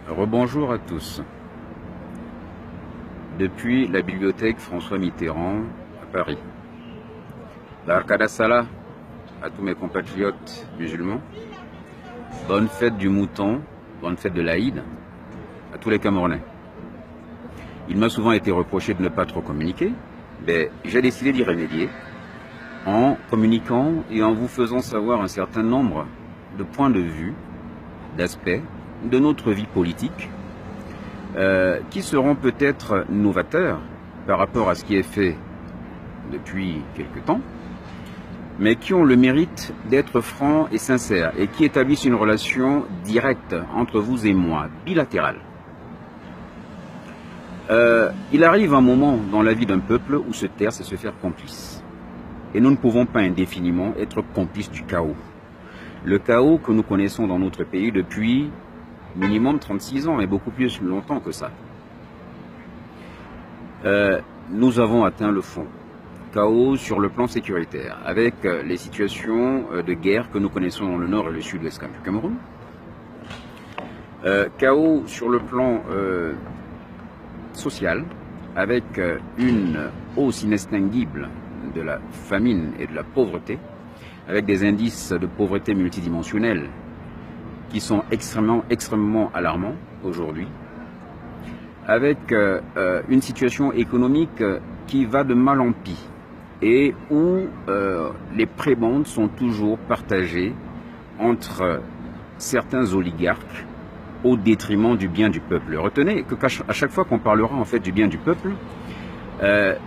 Rebonjour à tous. Depuis la bibliothèque François Mitterrand à Paris, l'Arcada Salah à tous mes compatriotes musulmans, bonne fête du mouton, bonne fête de l'Aïd à tous les Camerounais. Il m'a souvent été reproché de ne pas trop communiquer, mais j'ai décidé d'y remédier en communiquant et en vous faisant savoir un certain nombre de points de vue, d'aspects de notre vie politique qui seront peut-être novateurs par rapport à ce qui est fait depuis quelque temps, mais qui ont le mérite d'être francs et sincères et qui établissent une relation directe entre vous et moi, bilatérale. Il arrive un moment dans la vie d'un peuple où se taire, c'est se faire complice. Et nous ne pouvons pas indéfiniment être complices du chaos. Le chaos que nous connaissons dans notre pays depuis minimum 36 ans, et beaucoup plus longtemps que ça. Nous avons atteint le fond. Chaos sur le plan sécuritaire, avec les situations de guerre que nous connaissons dans le nord et le sud-ouest du Cameroun. Chaos sur le plan social, avec une hausse inextinguible de la famine et de la pauvreté, avec des indices de pauvreté multidimensionnels qui sont extrêmement alarmants aujourd'hui, avec une situation économique qui va de mal en pis et où les prébendes sont toujours partagées entre certains oligarques au détriment du bien du peuple. Retenez qu'à chaque fois qu'on parlera en fait du bien du peuple,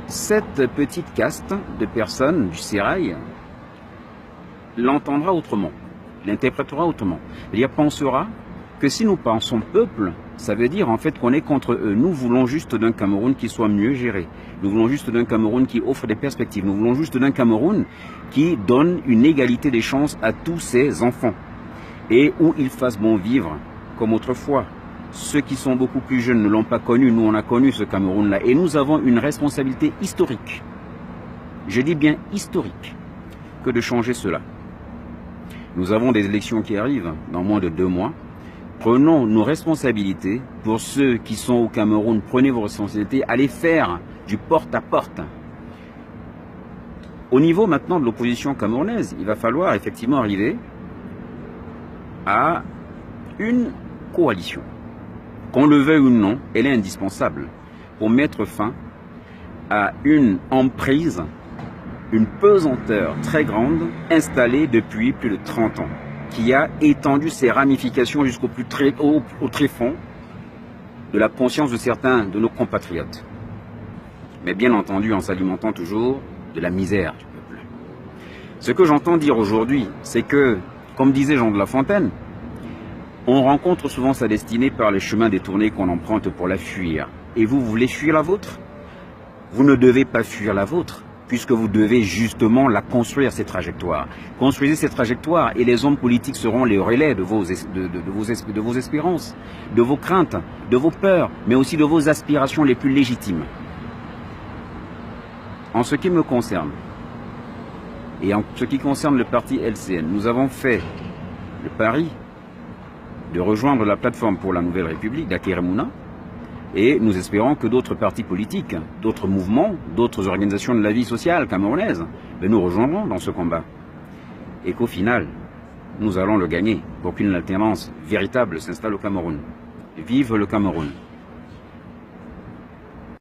cette petite caste de personnes du sérail l'entendra autrement, l'interprétera autrement. C'est-à-dire pensera que si nous pensons peuple, ça veut dire en fait qu'on est contre eux. Nous voulons juste d'un Cameroun qui soit mieux géré. Nous voulons juste d'un Cameroun qui offre des perspectives. Nous voulons juste d'un Cameroun qui donne une égalité des chances à tous ses enfants et où ils fassent bon vivre comme autrefois. Ceux qui sont beaucoup plus jeunes ne l'ont pas connu. Nous, on a connu ce Cameroun-là et nous avons une responsabilité historique. Je dis bien historique que de changer cela. Nous avons des élections qui arrivent dans moins de 2 mois. Prenons nos responsabilités. Pour ceux qui sont au Cameroun, prenez vos responsabilités. Allez faire du porte-à-porte. Au niveau maintenant de l'opposition camerounaise, il va falloir effectivement arriver à une coalition. Qu'on le veuille ou non, elle est indispensable pour mettre fin à une emprise, une pesanteur très grande installée depuis plus de 30 ans, qui a étendu ses ramifications jusqu'au plus au tréfonds de la conscience de certains de nos compatriotes. Mais bien entendu en s'alimentant toujours de la misère du peuple. Ce que j'entends dire aujourd'hui, c'est que, comme disait Jean de La Fontaine, on rencontre souvent sa destinée par les chemins détournés qu'on emprunte pour la fuir. Et vous voulez fuir la vôtre? Vous ne devez pas fuir la vôtre, puisque vous devez justement la construire, ces trajectoires. Construisez ces trajectoires et les hommes politiques seront les relais de vos espérances, de vos craintes, de vos peurs, mais aussi de vos aspirations les plus légitimes. En ce qui me concerne, et en ce qui concerne le parti LCN, nous avons fait le pari de rejoindre la plateforme pour la Nouvelle République d'Akeremouna, et nous espérons que d'autres partis politiques, d'autres mouvements, d'autres organisations de la vie sociale camerounaise nous rejoindront dans ce combat. Et qu'au final, nous allons le gagner pour qu'une alternance véritable s'installe au Cameroun. Vive le Cameroun!